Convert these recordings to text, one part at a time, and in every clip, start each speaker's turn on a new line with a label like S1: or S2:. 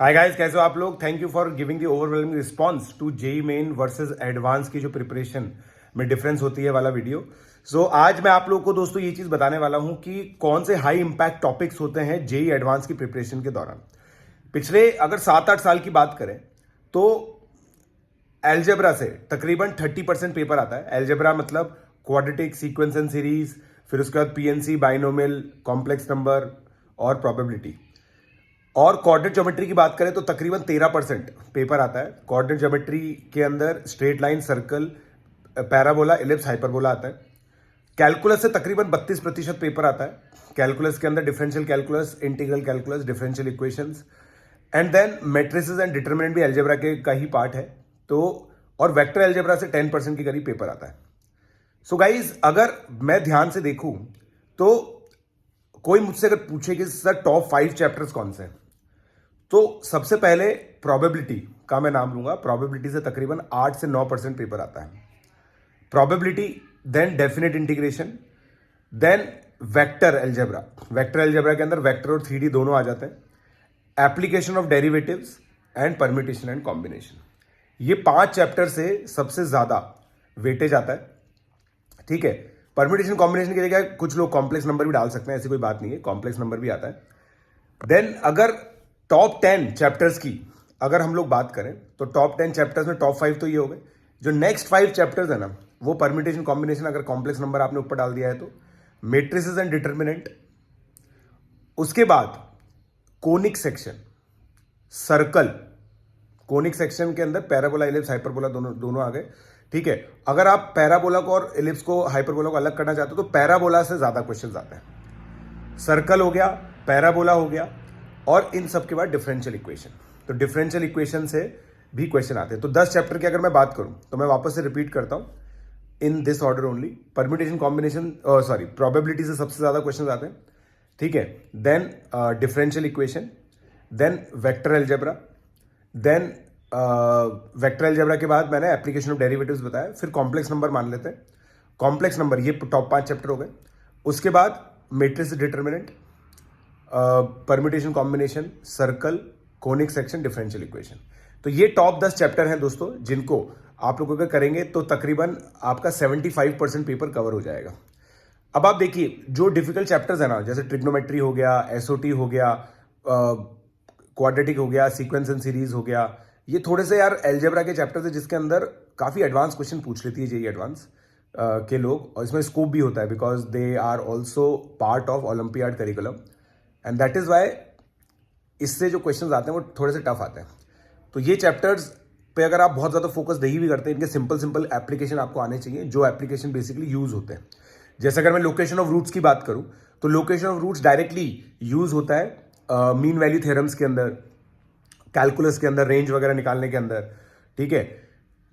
S1: Hi guys, कैसे हो आप लोग। Thank you for giving the overwhelming response to JEE Main versus advance की जो प्रिपरेशन में डिफरेंस होती है वाला वीडियो। आज मैं आप लोगों को दोस्तों ये चीज बताने वाला हूं कि कौन से हाई इंपैक्ट टॉपिक्स होते हैं जेई एडवांस की प्रिपरेशन के दौरान। पिछले अगर 7-8 साल की बात करें तो एल्जेब्रा से तकरीबन 30% पेपर आता है। एल्जेब्रा मतलब क्वाड्रेटिक, सीक्वेंस एंड सीरीज, फिर उसके बाद पीएनसी, बाइनोमियल, कॉम्प्लेक्स नंबर और प्रोबेबिलिटी। और कोऑर्डिनेट ज्योमेट्री की बात करें तो तकरीबन 13% पेपर आता है। कोऑर्डिनेट ज्योमेट्री के अंदर straight line, circle, parabola, ellipse, hyperbola आता है। कैलकुलस से तकरीबन 32% पेपर आता है। कैलकुलस के अंदर differential calculus, integral calculus, differential equations and then matrices and determinant भी अलजेब्रा के का ही पार्ट है। तो और वेक्टर अलजेब्रा से 10% के करीब पेपर आता है। गाइज, अगर मैं ध्यान से देखूं तो कोई मुझसे अगर पूछे कि सर टॉप 5 चैप्टर्स कौन से हैं, तो सबसे पहले प्रोबेबिलिटी का मैं नाम लूंगा। प्रोबेबिलिटी से तकरीबन 8 से 9% पेपर आता है। Probability, then definite integration, then vector algebra. Vector algebra के अंदर वेक्टर और 3D दोनों आ जाते हैं। Application of derivatives and permutation and combination. ये 5 चैप्टर से सबसे ज्यादा वेटेज आता है। ठीक है, परम्यूटेशन कॉम्बिनेशन की जगह कुछ लोग कॉम्प्लेक्स नंबर भी डाल सकते हैं, ऐसी कोई बात नहीं है, कॉम्प्लेक्स नंबर भी आता है। देन अगर टॉप 10 चैप्टर्स की अगर हम लोग बात करें तो टॉप 10 चैप्टर्स में टॉप 5 तो ये हो गए। जो नेक्स्ट 5 चैप्टर्स है ना, वो परम्यूटेशन कॉम्बिनेशन, अगर कॉम्प्लेक्स नंबर आपने ऊपर डाल दिया है तो मेट्रिसेस एंड डिटरमिनेंट, उसके बाद conic section, circle. Conic section के अंदर पैराबोला, इलिप्स, हाइपरबोला दोनों दोनों आ गए। ठीक है, अगर आप पैराबोला को और इलिप्स को, हाइपरबोला को अलग करना चाहते हो तो पैराबोला से ज्यादा क्वेश्चन आते हैं। सर्कल हो गया, पैराबोला हो गया, और इन सब के बाद डिफरेंशियल इक्वेशन। तो डिफरेंशियल इक्वेशन से भी क्वेश्चन आते हैं। तो 10 चैप्टर की अगर मैं बात करूं तो मैं वापस से रिपीट करता हूं, in this order only. Permutation combination, probability से सबसे ज्यादा क्वेश्चन आते हैं। ठीक है, then differential equation, then vector algebra, then vector algebra के बाद मैंने एप्लीकेशन ऑफ डेरिवेटिव्स बताया, फिर कॉम्प्लेक्स नंबर मान लेते हैं। कॉम्प्लेक्स नंबर, ये टॉप 5 चैप्टर हो गए। उसके बाद matrix determinant, permutation combination, circle, conic section, differential equation. तो ये टॉप 10 चैप्टर हैं दोस्तों, जिनको आप लोग अगर करेंगे तो तकरीबन आपका 75% पेपर कवर हो जाएगा। अब आप देखिए, जो डिफिकल्ट चैप्टर्स है ना, जैसे ट्रिग्नोमेट्री हो गया, एसओटी हो गया, क्वाड्रेटिक हो गया, सीक्वेंस एंड सीरीज हो गया, ये थोड़े से यार एल्जेब्रा के चैप्टर्स है जिसके अंदर काफी एडवांस क्वेश्चन पूछ लेती है जेई एडवांस के लोग, और इसमें स्कोप भी होता है because they are also part of olympiad curriculum, and that is why इससे जो क्वेश्चंस आते हैं वो थोड़े से टफ आते हैं। तो ये चैप्टर्स पे अगर आप बहुत ज़्यादा फोकस नहीं भी करते हैं, इनके सिंपल सिंपल एप्लीकेशन आपको आने चाहिए, जो एप्लीकेशन बेसिकली यूज होते हैं। जैसे अगर मैं लोकेशन ऑफ रूट्स की बात करूं तो location of roots directly use होता है मीन वैल्यू थ्योरम्स के अंदर, कैलकुलस के अंदर, रेंज वगैरह निकालने के अंदर। ठीक है,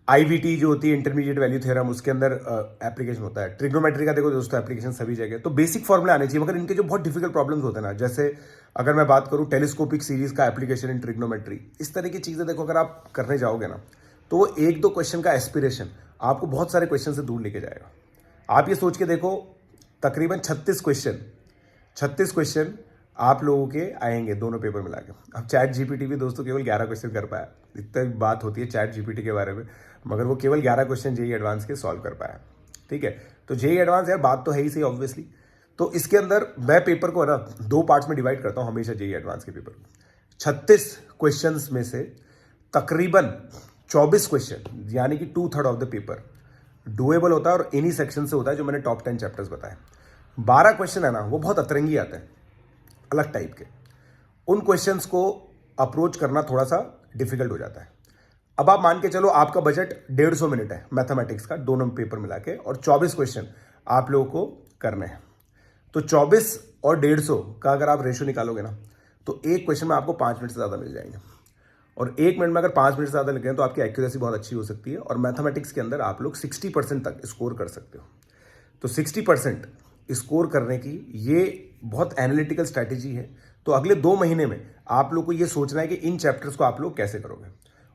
S1: आईवीटी जो होती है, इंटरमीडिएट वैल्यू थ्योरम, उसके अंदर एप्लीकेशन होता है। ट्रिग्नोमेट्री का देखो दोस्तों एप्लीकेशन सभी जगह। तो बेसिक फॉर्मूले आने चाहिए, मगर इनके जो बहुत डिफिकल्ट प्रॉब्लम्स होते हैं ना, जैसे अगर मैं बात करूं टेलीस्कोपिक सीरीज का एप्लीकेशन इन ट्रिग्नोमेट्री, इस तरह की चीजें देखो अगर आप करने जाओगे ना, तो वो 1-2 क्वेश्चन का एस्पिरेशन आपको बहुत सारे क्वेश्चन से दूर लेके जाएगा। आप ये सोच के देखो, तकरीबन 36 क्वेश्चन आप लोगों के आएंगे दोनों पेपर मिला के। अब चैट जीपीटी भी दोस्तों केवल 11 क्वेश्चन कर पाया। इतना बात होती है चैट जीपीटी के बारे में, मगर वो केवल 11 क्वेश्चन जेई एडवांस के सॉल्व कर पाया। ठीक है, तो जेई एडवांस यार बात तो है ही सही ऑब्वियसली। तो इसके अंदर मैं पेपर को ना 2 पार्ट्स में डिवाइड करता हूं हमेशा जेई एडवांस के पेपर। 36 क्वेश्चन में से तकरीबन 24 क्वेश्चन यानी कि 2/3 ऑफ द पेपर डुएबल होता है, और इन्हीं सेक्शन से होता है जो मैंने टॉप 10 चैप्टर्स बताए। 12 क्वेश्चन है ना, वो बहुत अतरंगी आते हैं, अलग टाइप के। उन क्वेश्चंस को अप्रोच करना थोड़ा सा डिफिकल्ट हो जाता है। अब आप मान के चलो आपका बजट 150 मिनट है मैथमेटिक्स का, दोनों पेपर मिला के, और 24 क्वेश्चन आप लोगों को करने हैं। तो 24 और 150 का अगर आप रेशियो निकालोगे ना, तो एक क्वेश्चन में आपको 5 मिनट से ज़्यादा मिल जाएंगे। और 1 मिनट में अगर 5 मिनट से ज़्यादा लगे तो आपकी एक्यूरेसी बहुत अच्छी हो सकती है, और मैथमेटिक्स के अंदर आप लोग 60% तक स्कोर कर सकते हो। तो 60% स्कोर करने की ये बहुत एनालिटिकल स्ट्रैटेजी है। तो अगले 2 महीने में आप लोग को ये सोचना है कि इन चैप्टर्स को आप लोग कैसे करोगे,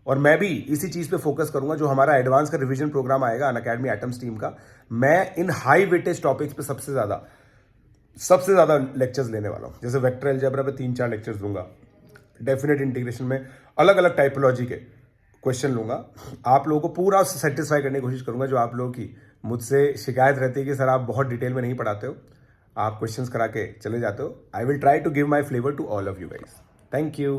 S1: और मैं भी इसी चीज पे फोकस करूंगा। जो हमारा एडवांस का रिवीजन प्रोग्राम आएगा अनअकैडमी एटम्स टीम का, मैं इन हाई वेटेज टॉपिक्स पे सबसे ज्यादा लेक्चर्स लेने वाला हूं। जैसे वेक्टर अलजेब्रा पे 3-4 लेक्चर्स दूंगा, डेफिनेट इंटीग्रेशन में अलग अलग टाइपोलॉजी के क्वेश्चन लूंगा, आप लोगों को पूरा सेटिस्फाई करने की कोशिश करूंगा। जो आप लोगों की मुझसे शिकायत रहती है कि सर आप बहुत डिटेल में नहीं पढ़ाते हो, आप क्वेश्चंस करा के चले जाते हो, I will try to give my flavour to all of you guys. Thank you.